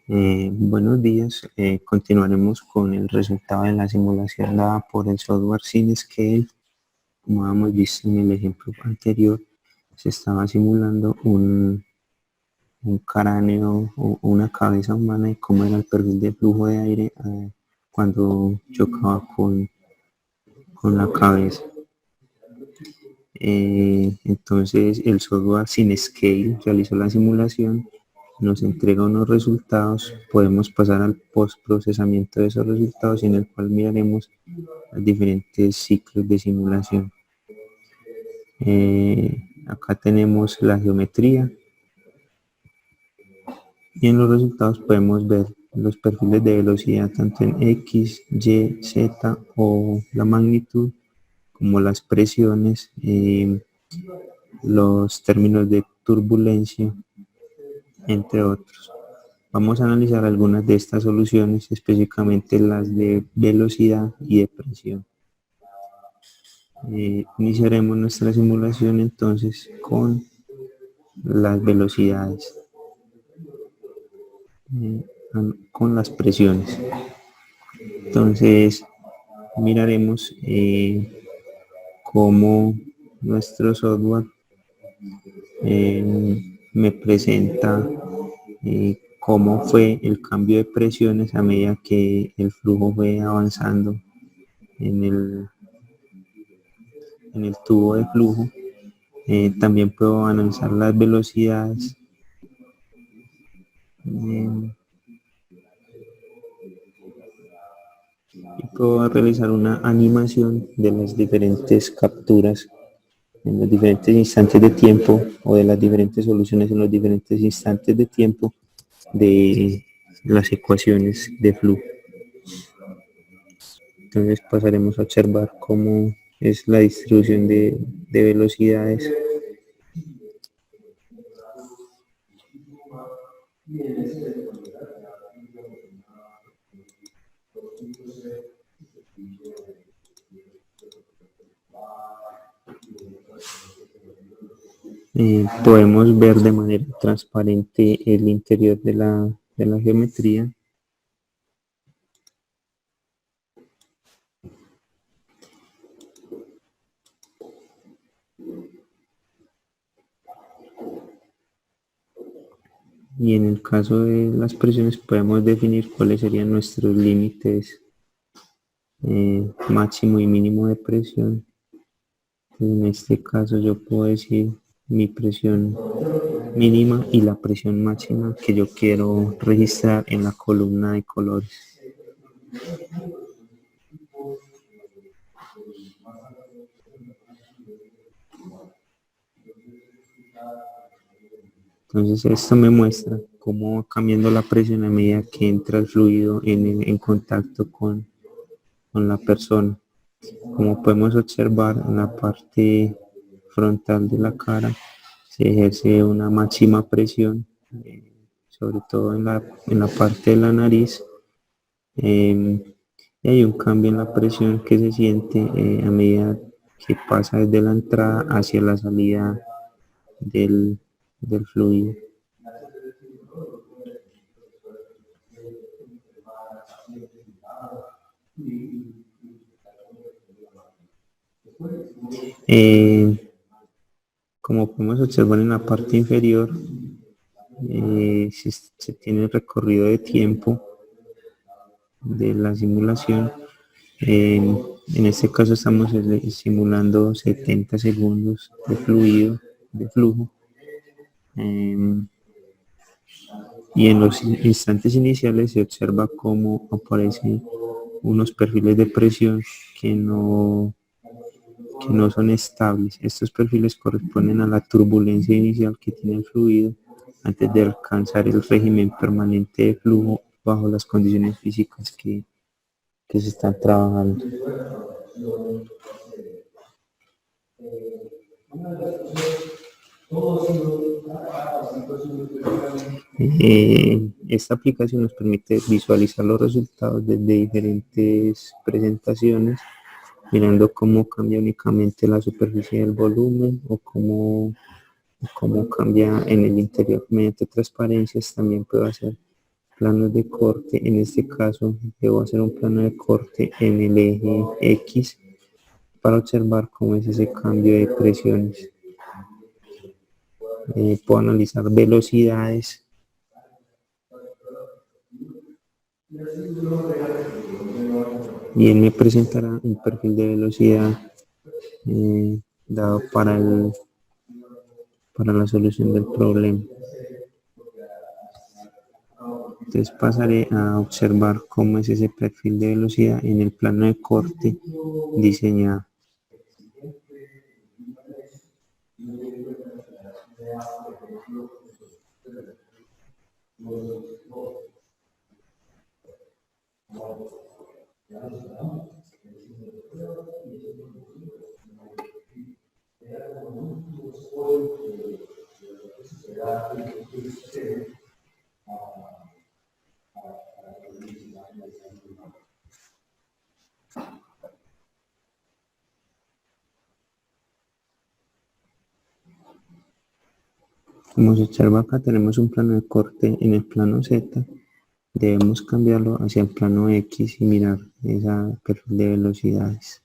Buenos días, continuaremos con el resultado de la simulación dada por el software CineScale. Como hemos visto en el ejemplo anterior, se estaba simulando un cráneo o una cabeza humana y cómo era el perfil de flujo de aire cuando chocaba con la cabeza. Entonces el software CineScale realizó la simulación, nos entrega unos resultados, podemos pasar al postprocesamiento de esos resultados en el cual miraremos los diferentes ciclos de simulación. Acá tenemos la geometría y en los resultados podemos ver los perfiles de velocidad tanto en X, Y, Z o la magnitud, como las presiones, los términos de turbulencia, entre otros. Vamos a analizar algunas de estas soluciones, específicamente las de velocidad y de presión. Iniciaremos nuestra simulación entonces con las velocidades, con las presiones. Entonces miraremos cómo nuestro software me presenta cómo fue el cambio de presiones a medida que el flujo fue avanzando en el tubo de flujo. También puedo analizar las velocidades. Y puedo realizar una animación de las diferentes capturas en los diferentes instantes de tiempo o de las diferentes soluciones en los diferentes instantes de tiempo de las ecuaciones de flujo. Entonces pasaremos a observar cómo es la distribución de velocidades. Podemos ver de manera transparente el interior de la geometría. Y en el caso de las presiones podemos definir cuáles serían nuestros límites máximo y mínimo de presión. En este caso yo puedo decir mi presión mínima y la presión máxima que yo quiero registrar en la columna de colores. Entonces esto me muestra cómo va cambiando la presión a medida que entra el fluido en contacto con la persona. Como podemos observar, en la parte frontal de la cara se ejerce una máxima presión, sobre todo en la parte de la nariz, y hay un cambio en la presión que se siente a medida que pasa desde la entrada hacia la salida del fluido. Como podemos observar en la parte inferior, se tiene el recorrido de tiempo de la simulación. En este caso estamos simulando 70 segundos de flujo. Y en los instantes iniciales se observa cómo aparecen unos perfiles de presión que no son estables. Estos perfiles corresponden a la turbulencia inicial que tiene el fluido antes de alcanzar el régimen permanente de flujo bajo las condiciones físicas que se están trabajando. Esta aplicación nos permite visualizar los resultados desde diferentes presentaciones, mirando cómo cambia únicamente la superficie del volumen o cómo cambia en el interior mediante transparencias. También puedo hacer planos de corte. En este caso debo hacer un plano de corte en el eje X para observar cómo es ese cambio de presiones. Puedo analizar velocidades y él me presentará un perfil de velocidad dado para la solución del problema. Entonces pasaré a observar cómo es ese perfil de velocidad en el plano de corte diseñado. Como se observa acá, tenemos un plano de corte en el plano Z. Debemos cambiarlo hacia el plano X y mirar esa perfil de velocidades.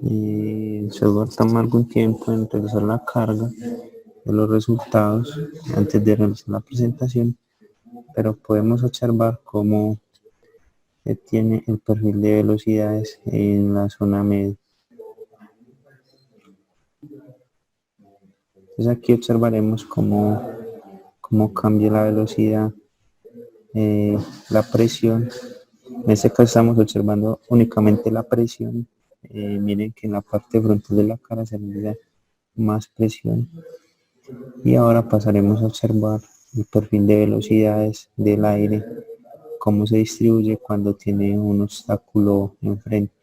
El software toma algún tiempo en realizar la carga de los resultados antes de realizar la presentación, pero podemos observar cómo se tiene el perfil de velocidades en la zona media. Entonces aquí observaremos cómo cambia la velocidad, la presión. En este caso estamos observando únicamente la presión. Miren que en la parte frontal de la cara se realiza más presión. Y ahora pasaremos a observar el perfil de velocidades del aire, cómo se distribuye cuando tiene un obstáculo enfrente.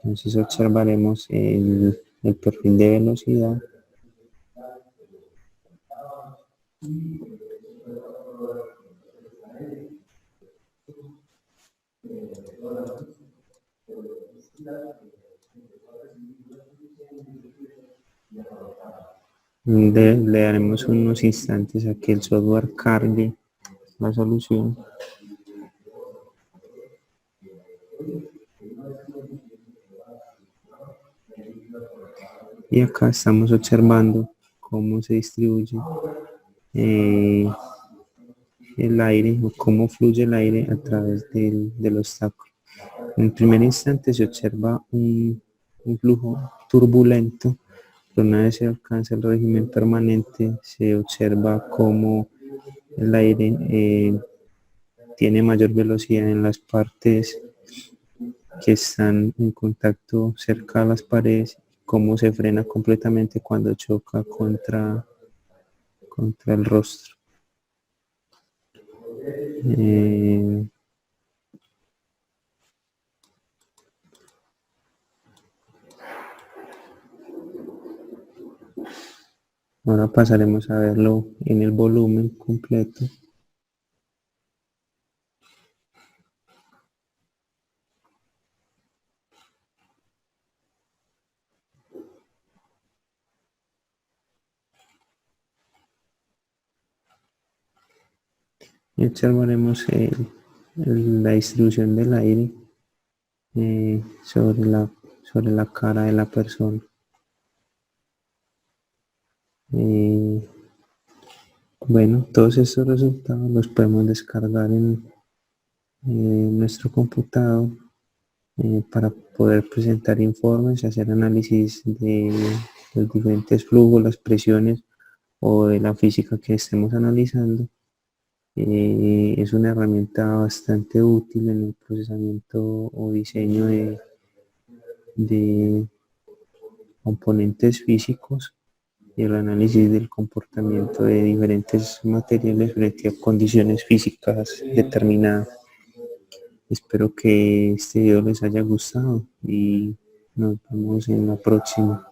Entonces observaremos el perfil de velocidad. Le daremos unos instantes a que el software cargue la solución. Y acá estamos observando cómo se distribuye el aire o cómo fluye el aire a través del obstáculo. En el primer instante se observa un flujo turbulento, pero una vez se alcanza el régimen permanente se observa cómo el aire tiene mayor velocidad en las partes que están en contacto cerca de las paredes, cómo se frena completamente cuando choca contra el rostro. Ahora pasaremos a verlo en el volumen completo. Y observaremos la distribución del aire sobre la cara de la persona. Bueno, todos estos resultados los podemos descargar en nuestro computador para poder presentar informes y hacer análisis de los diferentes flujos, las presiones o de la física que estemos analizando. Es una herramienta bastante útil en el procesamiento o diseño de componentes físicos y el análisis del comportamiento de diferentes materiales frente a condiciones físicas determinadas. Espero que este video les haya gustado y nos vemos en la próxima.